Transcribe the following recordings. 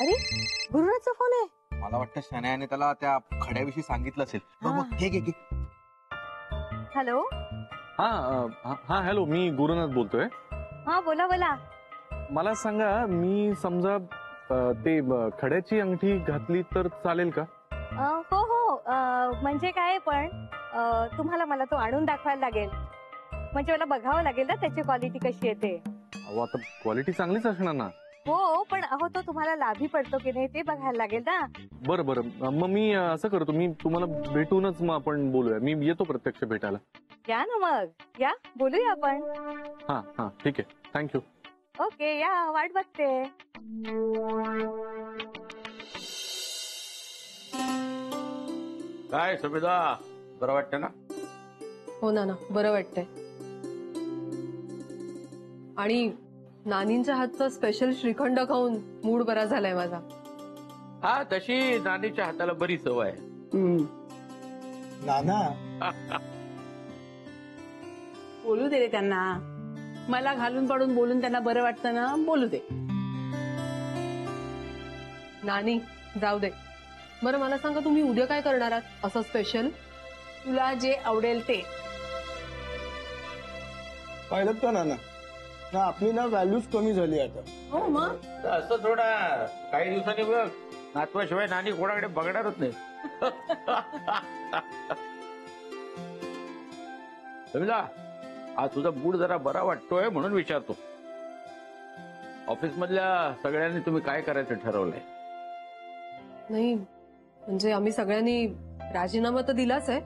अरे गुरुराजचा फोन आहे. मला वाटतं शनायाने त्याला त्या खड्याविषयी सांगितलं असेल. मग हे घे. हॅलो. हा हॅलो, मी गुरुनाथ बोलतोय. हा बोला बोला. मला सांगा, मी समजा ते खड्याची अंगठी घातली तर चालेल का? हो हो म्हणजे काय पण तुम्हाला मला तो आणून दाखवायला लागेल. म्हणजे मला बघावं लागेल ना त्याची क्वालिटी कशी येते. अहो आता क्वालिटी चांगलीच असणार ना. हो पण अहो तो तुम्हाला लाभी पडतो की नाही ते बघायला लागेल ना. बरं मग मी असं करतो, मी तुम्हाला भेटूनच मग आपण बोलूया. मी येतो प्रत्यक्ष भेटायला. या ना मग या बोलूया आपण. हा ठीक आहे, थँक्यू. ओके या वाट बघते. काय सबिता, बरं वाटतं ना? हो ना बरं वाटतंय. आणि नानींच्या हातचा स्पेशल श्रीखंड खाऊन मूड बरा झालाय माझा. हा, तशी नानीच्या हाताला बरी सवय आहे. नाना बोलू दे रे त्यांना. मला घालून पाडून बोलून त्यांना बरं वाटतं ना, बोलू दे. नानी जाऊ दे. बरं मला सांगा, तुम्ही उद्या काय करणार आहात असं स्पेशल? तुला जे आवडेल ते. पाहिलं का नाना, ना आपली ना व्हॅल्यूज कमी झाली आता. हो मग तर असं थोडा काही दिवसांनी बघ, नातवाशिवाय नानी कोणाकडे बघणारच नाही. सबिता, आज तुझा मूड जरा बरा वाटतोय म्हणून विचारतो. ऑफिस मधल्या सगळ्यांनी तुम्ही काय करायचं ठरवलंय? नाही म्हणजे आम्ही सगळ्यांनी राजीनामा तर दिलाच आहे,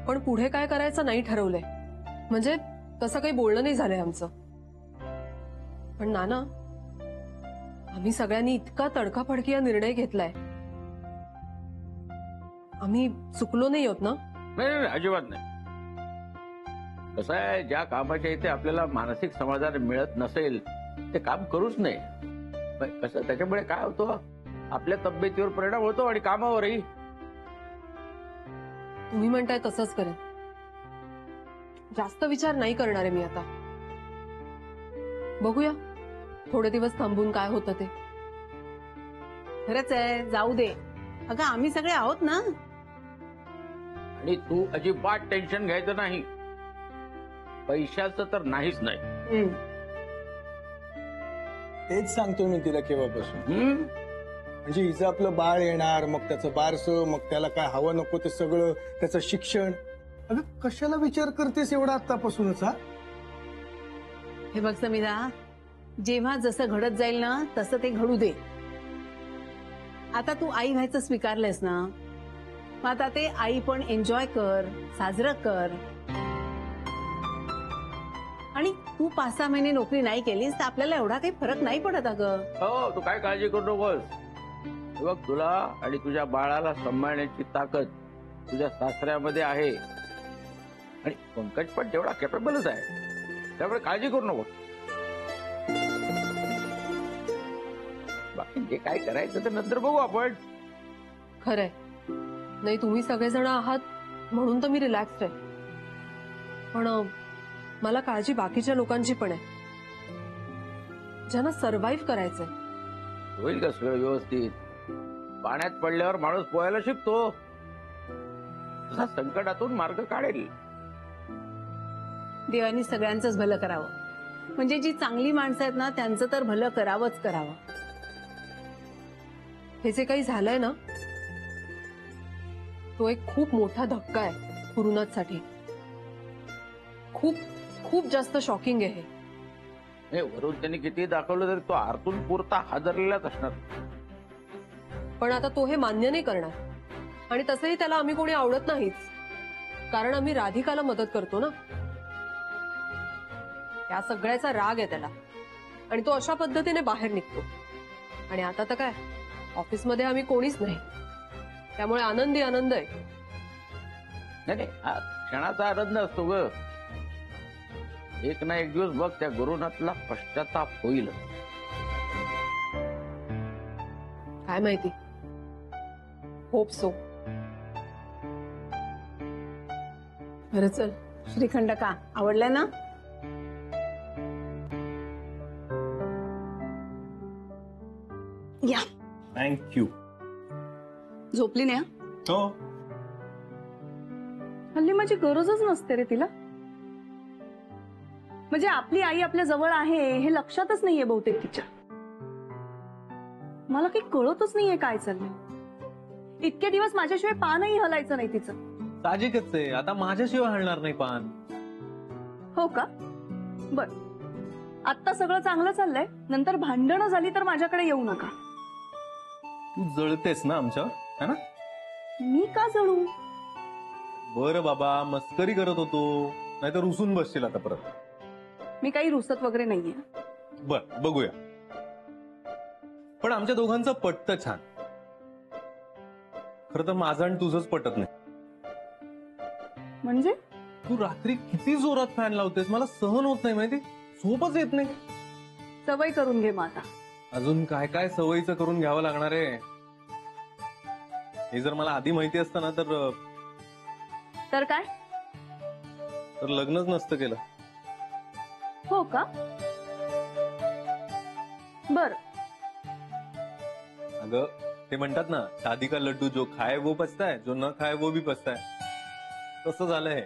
पण पुढे काय करायचं नाही ठरवलंय. म्हणजे तसं काही बोलणं नाही झालंय आमचं. पण नाना, आम्ही सगळ्यांनी इतका तडकाफडकी हा निर्णय घेतलाय. आम्ही चुकलो नाही होत ना? नाही, अजिबात नाही. कसं आहे, ज्या कामाच्या इथे आपल्याला मानसिक समाधान मिळत नसेल ते काम करूच नाही. कसं त्याच्यामुळे काय होतं, आपल्या तब्येतीवर परिणाम होतो आणि कामावरही. तुम्ही म्हणताय तसंच करेन. जास्त विचार नाही करणार आहे मी आता. बघूया थोडे दिवस थांबून काय होतं ते. खरंच आहे, जाऊ दे. अगं आम्ही सगळे आहोत ना. आणि तू अजिबात टेन्शन घ्यायचं नाही. पैशाचं तर नाहीच नाही. तेच सांगतो मी तिला केव्हापासून. म्हणजे हिचं आपलं बाळ येणार, मग त्याचं बारसं, मग त्याला काय हवं नको ते सगळं, त्याचं शिक्षण. अगं कशाला विचार करतेस एवढा आतापासूनच? हा हे बघ समिधा, जेव्हा जसं घडत जाईल ना तसं ते घडू दे. आता तू आई व्हायचं स्वीकारलंयस ना, मग आता ते आई पण एन्जॉय कर, साजरं कर. आणि तू 5-6 महिने नोकरी नाही केलीस तर आपल्याला एवढा काही फरक नाही पडत. अगं हो, तू काय काळजी करू नकोस. बघ, तुला आणि तुझ्या बाळाला सांभाळण्याची ताकद तुझ्या सासऱ्यामध्ये आहे. आणि पंकज पण तेवढा कॅपेबलच आहे, त्यामुळे काळजी करू नको. बाकी जे काय करायचं ते नंतर बघू आपण. खरंय. नाही तुम्ही सगळेजण आहात म्हणून तर मी रिलॅक्स्ड आहे. पण मला काळजी बाकीच्या लोकांची पण आहे, ज्यांना सर्व्हाइव्ह करायचंय. होईल का सगळं व्यवस्थित? पाण्यात पडल्यावर माणूस पोहायला शिकतो, तसा संकटातून मार्ग काढेल. देवानी सगळ्यांचंच भलं करावं. म्हणजे जी चांगली माणसं आहेत ना त्यांचं तर भलं करावंच करावं. हे जे काही झालंय ना, तो एक खूप मोठा धक्का आहे गुरुनाथसाठी. खूप खूप जास्त शॉकिंग आहे हे. वरून त्यांनी किती दाखवलं तरी तो आरतून पुरता हादरलेलाच असणार. पण आता तो हे मान्य नाही करणार. आणि तसंही त्याला आम्ही कोणी आवडत नाहीच, कारण आम्ही राधिकाला मदत करतो ना. या सगळ्याचा राग आहे त्याला, आणि तो अशा पद्धतीने बाहेर निघतो. आणि आता तर काय, ऑफिसमध्ये आम्ही कोणीच नाही, त्यामुळे आनंदी आनंद आहे. नाही, हा क्षणाचा आनंद असतो ग. एक ना एक दिवस बघ, त्या गुरुनाथला पश्चाताप होईल. काय माहिती. Hope so. बरं चल, श्रीखंड का आवडलाय ना? या थँक्यू. झोपली नाही हं? हो. हल्ली माझी गरजच नसते रे तिला. म्हणजे आपली आई आपल्या जवळ आहे हे लक्षातच नाहीये बहुतेक तिच्या. मला काही कळतच नाहीये काय चाललंय. इतके दिवस माझ्याशिवाय पानही हलायचं नाही तिचं. साहजिकच आहे, आता माझ्याशिवाय हलणार नाही पान. हो का? बर, आत्ता सगळं चांगलं चाललंय, नंतर भांडणं झाली तर माझ्याकडे येऊ नका. तू जळतेस ना आमच्यावर, है ना? मी का जळू? बरं बाबा, मस्करी करत होतो, नाहीतर रुसून बसशील आता परत. मी काही रुसत वगैरे नाहीये. बर, बघूया. पण आमच्या दोघांचं पटतं छान. खरं तर माझं आणि तुझंच पटत नाही. म्हणजे तू रात्री किती जोरात फॅन लावतेस, मला सहन होत नाही माहिती. झोपच येत नाही. सवय करून घे माझा. अजून काय काय सवयीचं करून घ्यावं लागणार आहे. हे जर मला आधी माहिती असतं ना तर काय? तर लग्नच नसतं केलं. हो का? बर, अगं ते म्हणतात ना, शादी का लड्डू जो खाए वो पचता है, जो न खाए वो भी पचता है. तसं झालंय.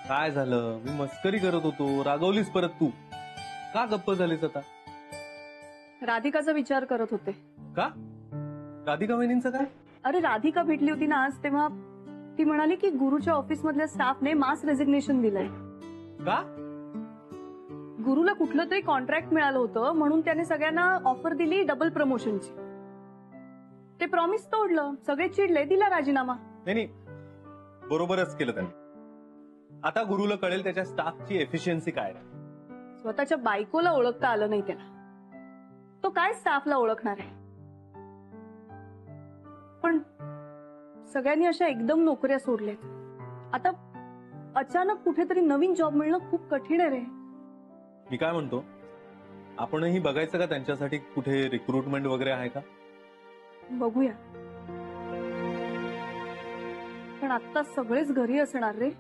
काय झालं? मी मस्करी करत होतो, रागवलीस परत तू. का गप्प झालीस आता? राधिकाचा विचार करत होते. का? राधिका वहिनींचं काय? अरे राधिका भेटली होती ना आज, तेव्हा ती म्हणाली की गुरुच्या ऑफिस मधल्या स्टाफने मास रेजिग्नेशन दिलंय. का? गुरुला कुठलं तरी कॉन्ट्रॅक्ट मिळालं होतं म्हणून त्याने सगळ्यांना ऑफर दिली डबल प्रमोशनची. ते प्रॉमिस तोडलं, सगळे चिडले, दिला राजीनामा. नाही, बरोबरच केलं त्यांनी. आता गुरुला कळेल त्याच्या स्टाफची एफिशियन्सी काय. स्वतःच्या बायकोला ओळखता आलं नाही त्याला, तो काय स्टाफला ओळखणार आहे. पण सगळ्यांनी अशा एकदम नोकऱ्या सोडल्यात. आता अचानक कुठेतरी नवीन जॉब मिळणं खूप कठीण आहे रे. मी काय म्हणतो, आपणही बघायचं का त्यांच्यासाठी कुठे रिक्रुटमेंट वगैरे आहे का? बघूया. पण आता सगळेच घरी असणार रे.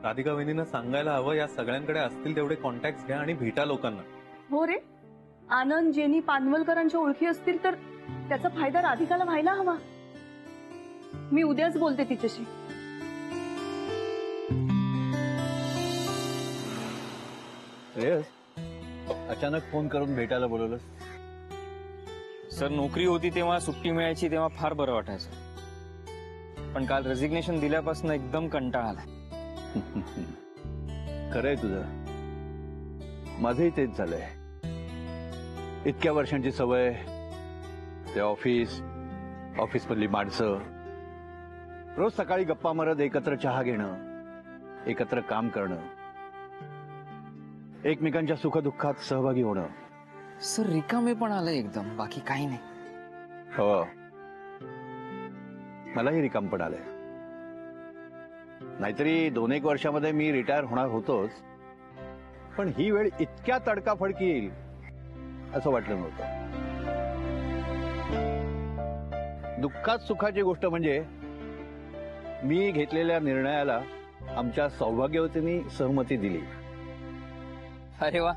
राधिका वहिनींना सांगायला हवं, या सगळ्यांकडे असतील तेवढे कॉन्टॅक्ट घ्या आणि भेटा लोकांना. हो रे, आनंद, जेनी, पानवलकरांच्या ओळखी असतील तर त्याचा फायदा राधिकाला व्हायला हवा. मी उद्याच बोलते तिच्याशी. अचानक फोन करून भेटायला बोलवलं? सर, नोकरी होती तेव्हा सुट्टी मिळायची तेव्हा फार बरं वाटायचं. पण काल रेजिग्नेशन दिल्यापासून एकदम कंटाळा आला. खरंय तुझं. माझंही तेच झालंय. इतक्या वर्षांची सवय, ते ऑफिस मधली माणसं, रोज सकाळी गप्पा मारत एकत्र चहा घेणं, एकत्र काम करणं, एकमेकांच्या सुखदुःखात सहभागी होणं. सर, रिकामे पण आलं एकदम, बाकी काही नाही. हो, मलाही रिकामपण आलंय. नाहीतरी 2-1 वर्षामध्ये मी रिटायर होणार होतोच, पण ही वेळ इतक्या तडकाफडकी येईल असं वाटलं नव्हतं. दुःखात सुखाची गोष्ट म्हणजे मी घेतलेल्या निर्णयाला आमच्या सौभाग्यवतींनी सहमती दिली. अरे वा,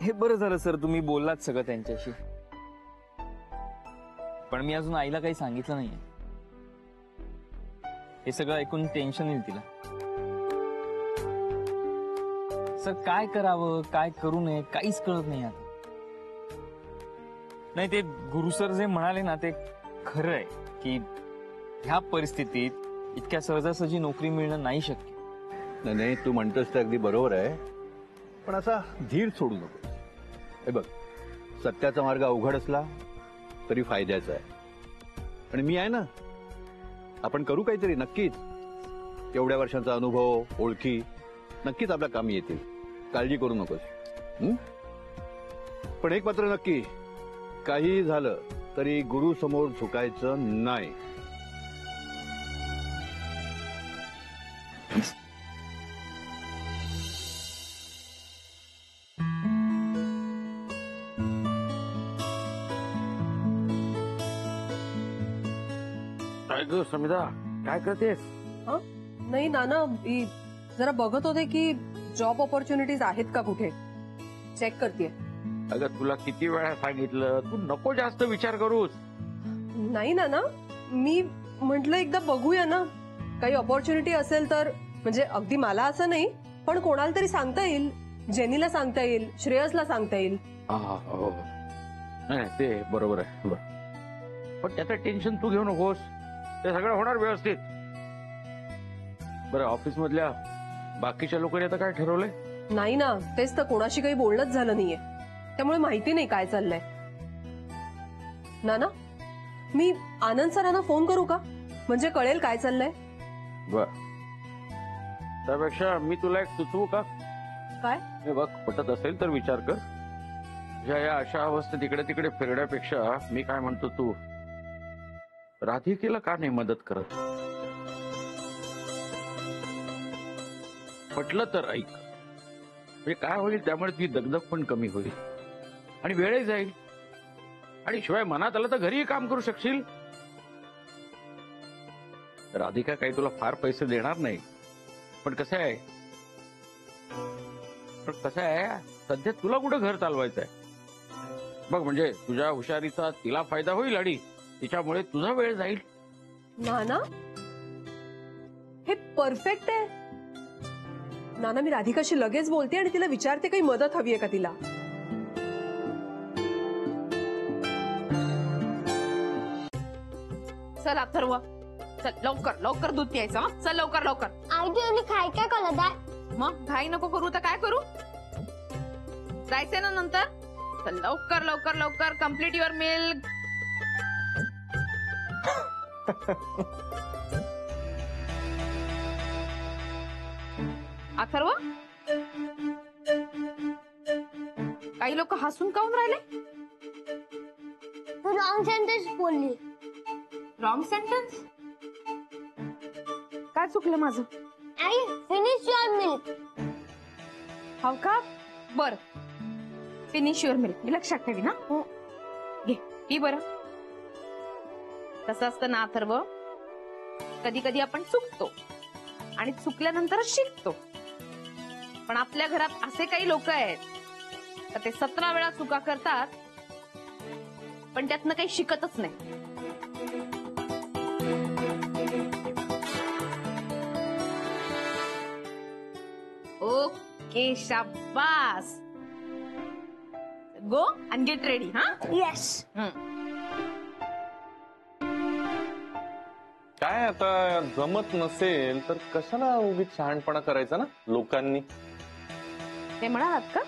हे बरं झालं सर, तुम्ही बोललात सगळं त्यांच्याशी. पण मी अजून आईला काही सांगितलं नाहीये. हे सगळं ऐकून टेन्शन येईल तिला. सर, काय करावं काय करू नये काहीच कळत नाही आता. नाही, ते गुरु सर जे म्हणाले ना ते खरं आहे की ह्या परिस्थितीत इतक्या सहजासहजी नोकरी मिळणं नाही शक्य. नाही, तू म्हणतोस ते अगदी बरोबर आहे, पण असा धीर सोडू नको. हे बघ, सत्याचा मार्ग अवघड असला तरी फायद्याचा आहे. आणि मी आहे ना, आपण करू काहीतरी नक्कीच. एवढ्या वर्षांचा अनुभव, ओळखी नक्कीच आपल्या कामी येतील. काळजी करू नकोस. पण एक मात्र नक्की, काही झालं तरी गुरु समोर झुकायचं नाही. काय ग समिधा, काय करतेस? नाही नाना, मी जरा बघत होते की जॉब ऑपॉर्च्युनिटीज आहेत का कुठे, चेक करतेय. अगं तुला किती वेळा सांगितलं, तू नको जास्त विचार करूस. नाही ना, मी म्हंटल एकदा बघूया ना, काही ऑपॉर्च्युनिटी असेल तर. म्हणजे अगदी मला असं नाही, पण कोणाला तरी सांगता येईल. जेनीला सांगता येईल, श्रेयसला सांगता येईल. हो नाही ते बरोबर आहे. पण त्याचं टेन्शन तू घेऊ नकोस, ते सगळं होणार व्यवस्थित. बरं ऑफिस मधल्या बाकीच्या लोकांनी आता काय ठरवलंय? नाही ना, तेच तर, कोणाशी काही बोलणंच झालं नाहीये, त्यामुळे माहिती नाही काय चाललंय. ना मी आनंद सरांना फोन करू का, म्हणजे कळेल काय चाललंय. बर, त्यापेक्षा मी तुला एक सुचवू का? काय? हे बघ, पटत असेल तर विचार कर. या अशा अवस्थेत इकडे तिकडे फिरण्यापेक्षा मी काय म्हणतो, तू राधिकेला का नाही मदत करत? पटलं तर ऐक, म्हणजे काय होईल, त्यामुळे तुझी दगदग पण कमी होईल आणि वेळही जाईल. आणि शिवाय मनात आलं तर घरीही काम करू शकशील. राधिका काही तुला फार पैसे देणार नाही, पण कसं आहे सध्या तुला कुठं घर चालवायचं आहे बघ. म्हणजे तुझ्या हुशारीचा तिला फायदा होईल आणि तिच्यामुळे तुझा वेळ जाईल. नाना, हे परफेक्ट आहे. नाना, मी राधिकाशी लगेच बोलते आणि तिला विचारते काही मदत हवी आहे का तिला. चल अथर्व, चल लवकर लवकर दूध प्यायचं. हं? चल लवकर लवकर. आई जेवली खाय काय कळत आहे. मग घाई नको करू तर काय करू, जायचंय ना नंतर. चल लवकर लवकर लवकर, कम्प्लीट युअर मिल्क. अथर्व, काही लोक हसून काऊन राहिले? तू रॉंग सेंटेन्स बोलली. Wrong sentence? काय चुकलं माझं? I finish your milk. हो का? बर, फिनिश युअर मिल्क मी लक्षात ठेवी ना. घे पी बरं. कसं असतं ना अथर्व, कधी कधी आपण चुकतो आणि चुकल्यानंतर शिकतो. पण आपल्या घरात असे काही लोक आहेत तर ते 17 वेळा चुका करतात पण त्यातनं काही शिकतच नाही. ओके, शाबास. Go and get ready. हा, येस. काय आता जमत नसेल तर कशाला उगीच शहाणपणा करायचा ना लोकांनी. ते म्हणालात का?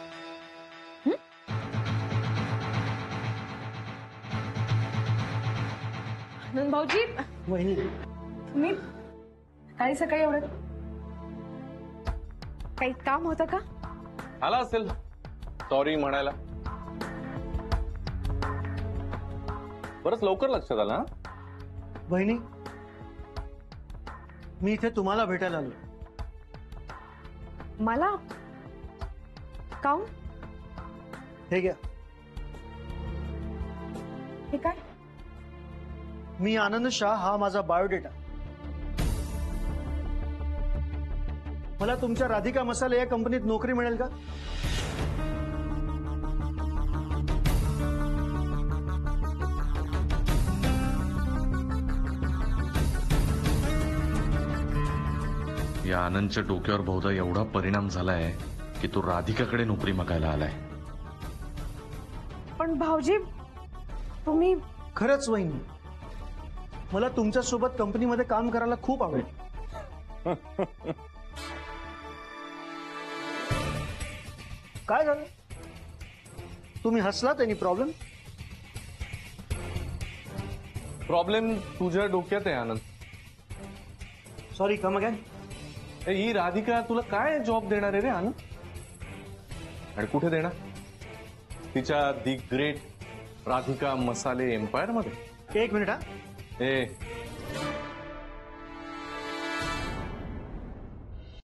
आनंद भाऊजी, तुम्ही काही सकाळी एवढं काही काम होतं का? आला असेल सॉरी म्हणायला. बरंच लवकर लक्षात आलं. हा बहिणी, मी इथे तुम्हाला भेटायला आलो. मला काऊन? हे घ्या. हे काय? मी आनंद शाह, हा माझा बायोडेटा. मला तुमच्या राधिका मसाले या कंपनीत नोकरी मिळेल का? या आनंदच्या डोक्यावर बहुधा एवढा परिणाम झालाय की तो राधिकाकडे नोकरी मागायला आलाय. पण भाऊजी तुम्ही. खरंच वहिनी, मला तुमच्या सोबत कंपनीमध्ये काम करायला खूप आवडेल. काय झालं, तुम्ही हसलात? Any problem? प्रॉब्लेम तुझ्या डोक्यात आहे आनंद. Sorry, come again. ही राधिका तुला काय जॉब देणार आहे रे आनंद? आणि कुठे देणार? तिच्या दी ग्रेट राधिका मसाले एम्पायर मध्ये? एक मिनिट. हा, ए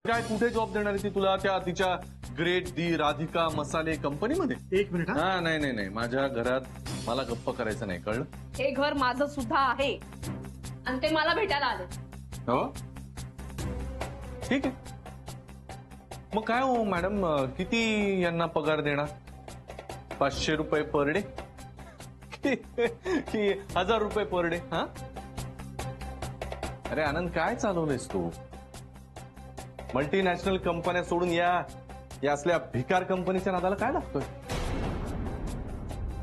काय कुठे जॉब देणार आहे ती तुला त्या तिच्या ग्रेट दी राधिका मसाले कंपनीमध्ये? एक मिनिट. हा, हा नाही नाही नाही, माझ्या घरात मला गप्प करायचं नाही, कळलं? हे घर माझं सुद्धा आहे आणि ते मला भेटायला आले. हो ठीक आहे, मग काय हो मॅडम, किती यांना पगार देणार? 500 रुपये पर डे की 1000 रुपये पर डे? हा, अरे आनंद, काय चालवलेस तू? मल्टीनॅशनल कंपन्या सोडून या असल्या भिकार कंपनीच्या नादाला काय लागतोय?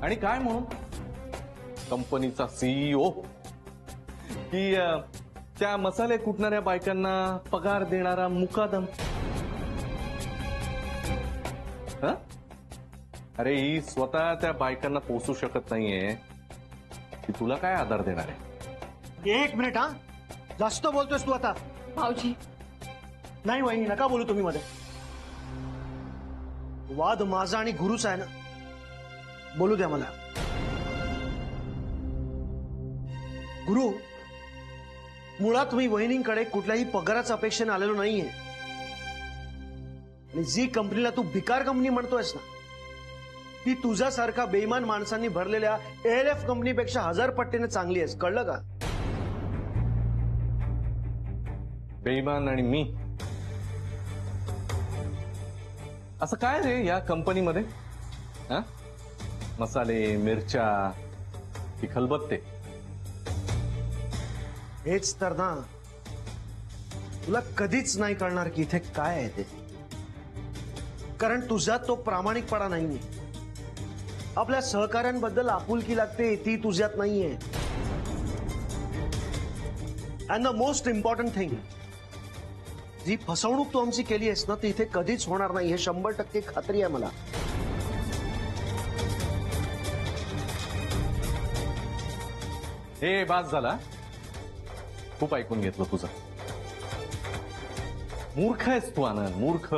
आणि काय म्हणून कंपनीचा सीईओ की त्या मसाले कुटणाऱ्या बायकांना पगार देणारा मुकादम? हा? अरे ही स्वतः त्या बायकांना पोचू शकत नाहीये, की तुला काय आधार देणार आहे? 1 मिनिट, हा जास्त बोलतोयस तू आता. भाऊजी नाही वहिनी, नका बोलू तुम्ही मध्ये. वाद माझा आणि गुरुचा आहे ना, बोलू द्या मला. गुरु, मुळात मी वहिनींकडे कुठल्याही पगाराच्या अपेक्षेने आलेलो नाहीये. आणि जी कंपनीला तू भिकार कंपनी म्हणतोयस ना, ती तुझ्यासारखा बेईमान माणसांनी भरलेल्या ALF कंपनीपेक्षा 1000 पट्टीने चांगली आहेस, कळलं का? बेईमान आणि मी असं काय रे या कंपनीमध्ये? हा, मसाले, मिरच्या की खलबत्ते? हेच तर ना, तुला कधीच नाही कळणार की इथे काय आहे ते. कारण तुझ्यात तो प्रामाणिकपणा नाहीये. आपल्या सहकाऱ्यांबद्दल आपुलकी लागते, ती तुझ्यात नाहीये. And the most important thing, जी फसवणूक तू आमची केली आहेस ना, ती इथे कधीच होणार नाही, हे 100% खात्री आहे मला. हे बास झाला, खूप ऐकून घेतलं तुझं. मूर्ख आहेस तू आनंद, मूर्ख.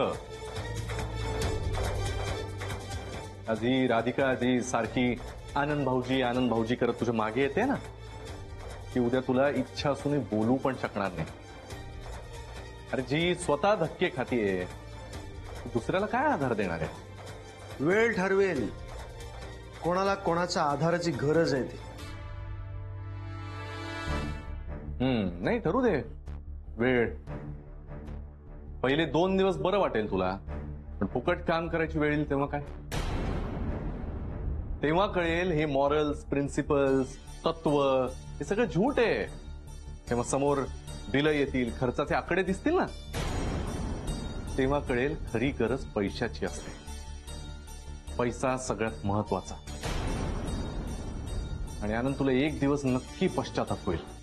आधी राधिका आधी सारखी आनंद भाऊजी करत तुझ्या मागे येते ना, की उद्या तुला इच्छा असूनही बोलू पण शकणार नाही. अरे जी स्वतः धक्के खातीये, दुसऱ्याला काय आधार देणार आहे? वेळ ठरवेल कोणाला कोणाच्या आधाराची गरज आहे ते. नाही, ठरू दे वेळ. पहिले 2 दिवस बरं वाटेल तुला, पण फुकट काम करायची वेळ येईल तेव्हा काय? तेव्हा कळेल हे मॉरल्स, प्रिन्सिपल्स, तत्व हे सगळं झूट आहे. तेव्हा समोर बिलं येतील, खर्चाचे आकडे दिसतील ना, तेव्हा कळेल खरी गरज पैशाची असते. पैसा सगळ्यात महत्वाचा. आणि आनंद, तुला एक दिवस नक्की पश्चाताप होईल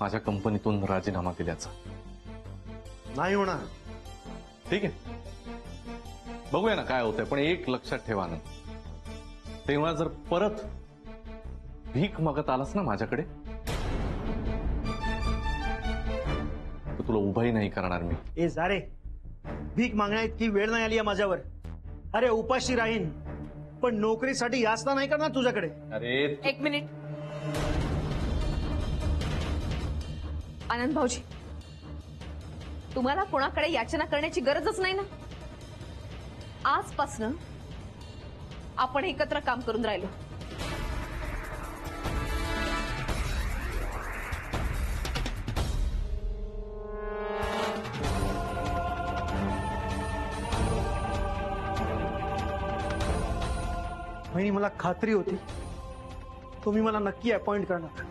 माझ्या कंपनीतून राजीनामा दिल्याचा. नाही होणार. ठीक आहे, बघूया ना काय होतंय. पण एक लक्षात ठेवा ना, तेव्हा जर परत भीक मागत आलास ना माझ्याकडे, तर तुला उभाही नाही करणार मी. ए जारे, भीक मागण्या इतकी वेळ नाही आली आहे माझ्यावर. अरे उपाशी राहीन, पण नोकरीसाठी याचना नाही करणार तुझ्याकडे. अरे 1 मिनिट. आनंद भाऊजी, तुम्हाला कोणाकडे याचना करण्याची गरजच नाही ना. आजपासून आपण एकत्र काम करून राहिलो. वहिनी, मला खात्री होती तुम्ही मला नक्की अपॉइंट करणार.